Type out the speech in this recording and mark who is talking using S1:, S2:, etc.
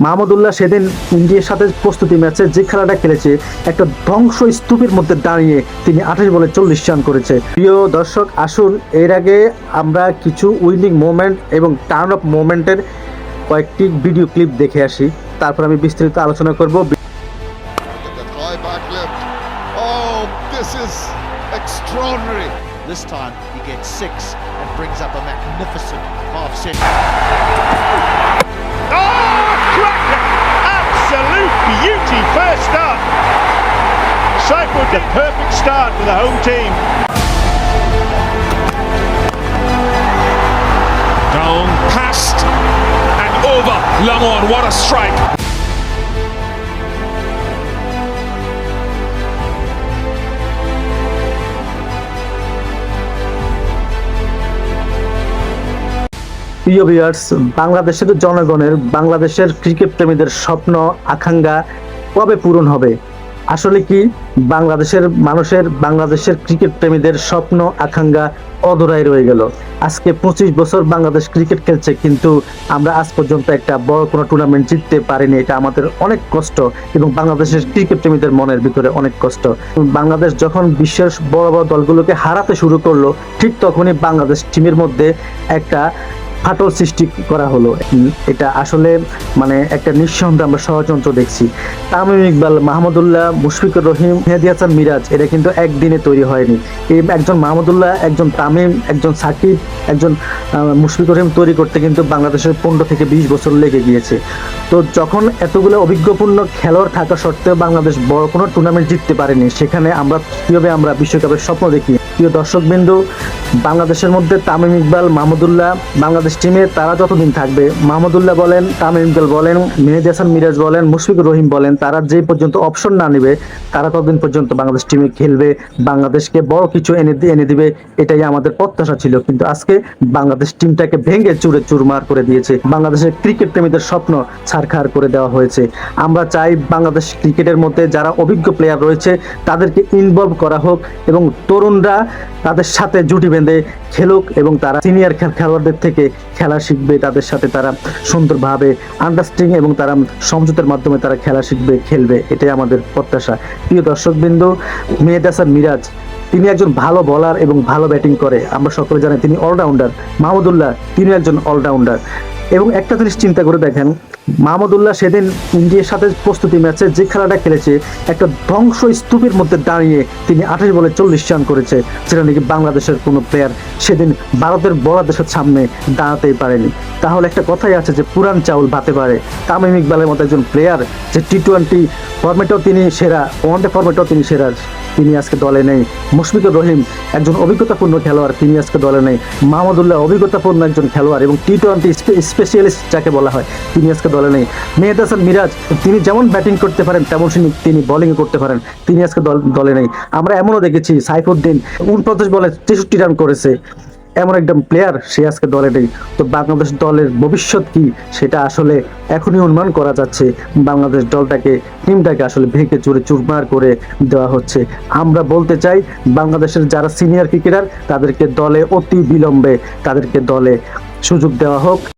S1: মাহমুদুল্লাহ সেদিন ইন্ডিয়ার সাথে প্রস্তুতি ম্যাচে যে খেলাটা খেলেছে, একটা ধ্বংস স্তূপের মধ্যে দাঁড়িয়ে তিনি 28 বলে 40 রান করেছে। প্রিয় দর্শক, আসুন এর আগে আমরা কিছু উইনিং মোমেন্ট এবং টার্ন অফ মোমেন্টের কয়েকটি ভিডিও ক্লিপ দেখে আসি, তারপর আমি বিস্তারিত আলোচনা করব।
S2: This time he gets 6 and brings up a magnificent half century.
S3: Oh, cracker! Absolute beauty first start. Saifuddin, the perfect start for the home team.
S4: Down, past and over Lamont. What a strike!
S1: প্রিয় viewers, বাংলাদেশের জনগণের, বাংলাদেশের cricket প্রেমীদের স্বপ্ন আকাঙ্ক্ষা কবে পূরণ হবে? আসলে কি বাংলাদেশের মানুষের, বাংলাদেশের ক্রিকেট প্রেমীদের স্বপ্ন আকাঙ্ক্ষা অধরাই রয়ে গেল? আজকে 25 বছর বাংলাদেশ ক্রিকেট খেলছে, কিন্তু আমরা আজ পর্যন্ত একটা বড় কোনো টুর্নামেন্ট জিততে পারিনি। এটা আমাদের অনেক কষ্ট এবং বাংলাদেশের ক্রিকেট প্রেমীদের মনের ভিতরে অনেক কষ্ট। বাংলাদেশ যখন বিশ্বের বড় বড় দলগুলোকে হারাতে শুরু করলো, ঠিক তখনই বাংলাদেশ টিমের মধ্যে একটা ফাটল সৃষ্টি করা হলো। এটা আসলে মানে একটা নিঃসন্দেহে আমরা ষড়যন্ত্র দেখছি। তামিম ইকবাল, মাহমুদুল্লাহ, মুশফিকুর রহিম, মেহেদী হাসান মিরাজ, এটা কিন্তু একদিনে তৈরি হয়নি। এই একজন মাহমুদুল্লাহ, একজন তামিম, একজন সাকিব, একজন মুশফিকুর রহিম তৈরি করতে কিন্তু বাংলাদেশের 15 থেকে 20 বছর লেগে গিয়েছে। তো যখন এতগুলো অভিজ্ঞপূর্ণ খেলোয়াড় থাকা সত্ত্বেও বাংলাদেশ বড় কোনো টুর্নামেন্ট জিততে পারেনি, সেখানে আমরা কীভাবে আমরা বিশ্বকাপের স্বপ্ন দেখি? প্রিয় দর্শকবৃন্দ, বাংলাদেশের মধ্যে তামিম ইকবাল, মাহমুদুল্লাহ বাংলাদেশ টিমে তারা যতদিন থাকবে, মাহমুদুল্লাহ বলেন, তামিম ইকবাল বলেন, মেহেদী হাসান মিরাজ বলেন, মুশফিকুর রহিম বলেন, তারা যে পর্যন্ত অপশন না নেবে, তারা ততদিন পর্যন্ত বাংলাদেশ টিমে খেলবে, বাংলাদেশকে বড় কিছু এনে দিবে, এটাই আমাদের প্রত্যাশা ছিল। কিন্তু আজকে বাংলাদেশ টিমটাকে ভেঙে চুরে চুরমার করে দিয়েছে। বাংলাদেশের ক্রিকেট প্রেমীদের স্বপ্ন ছারখার করে দেওয়া হয়েছে। আমরা চাই বাংলাদেশ ক্রিকেটের মধ্যে যারা অভিজ্ঞ প্লেয়ার রয়েছে তাদেরকে ইনভলভ করা হোক এবং তরুণরা তাদের সাথে জুটি বেঁধে খেলুক এবং তারা সিনিয়র খেলোয়াড়দের থেকে খেলা শিখবে, তাদের সাথে তারা সুন্দরভাবে আন্ডারস্ট্যান্ডিং এবং তারা সমঝোতার মাধ্যমে তারা খেলা শিখবে, খেলবে, এটাই আমাদের প্রত্যাশা। প্রিয় দর্শকবৃন্দ, মেহেদী হাসান মিরাজ তিনি একজন ভালো বলার এবং ভালো ব্যাটিং করে, আমরা সকলে জানি তিনি অলরাউন্ডার। মাহমুদুল্লাহ তিনি একজন অলরাউন্ডার। এবং একটা জিনিস চিন্তা করে দেখেন, মাহমুদুল্লাহ সেদিন ইন্ডিয়ার সাথে প্রস্তুতি ম্যাচে যে খেলাটা খেলেছে, একটা ধ্বংস স্তূপের মধ্যে দাঁড়িয়ে তিনি 28 বলে 40 রান করেছে, যেটা নাকি বাংলাদেশের কোনো প্লেয়ার সেদিন ভারতের বড় দেশের সামনে দাঁড়াতেই পারেনি। তাহলে একটা কথাই আছে যে পুরান চাউল ভাতে পারে। তামিম ইকবালের মতো একজন প্লেয়ার, যে টি-20 ফরম্যাটেও তিনি সেরা, ওয়ানডে ফরম্যাটেও তিনি সেরা, তিনি আজকে দলে নেই। মুশফিকুর রহিম একজন অভিজ্ঞতাপূর্ণ খেলোয়াড়, তিনি আজকে দলে নেই। মাহমুদুল্লাহ অভিজ্ঞতাপূর্ণ একজন খেলোয়াড় এবং টি-20 স্পেশালিস্ট যাকে বলা হয়, তিনি আজকে দলে নেই। মেহেদী হাসান মিরাজ তিনি যেমন ব্যাটিং করতে পারেন তেমন তিনি বোলিং করতে পারেন, তিনি আজকে দলে নেই। আমরা এমনও দেখেছি সাইফুদ্দিন 49 বলে 63 রান করেছে, এমন একদম প্লেয়ার, সে আজকে দলে নেই। তো বাংলাদেশ দলের ভবিষ্যৎ কি সেটা আসলে এখনই অনুমান করা যাচ্ছে। বাংলাদেশ দলটাকে, টিমটাকে আসলে ভেঙে চুরে চুরমার করে দেওয়া হচ্ছে। আমরা বলতে চাই বাংলাদেশের যারা সিনিয়র ক্রিকেটার তাদেরকে দলে অতি বিলম্বে তাদেরকে দলে সুযোগ দেওয়া হোক।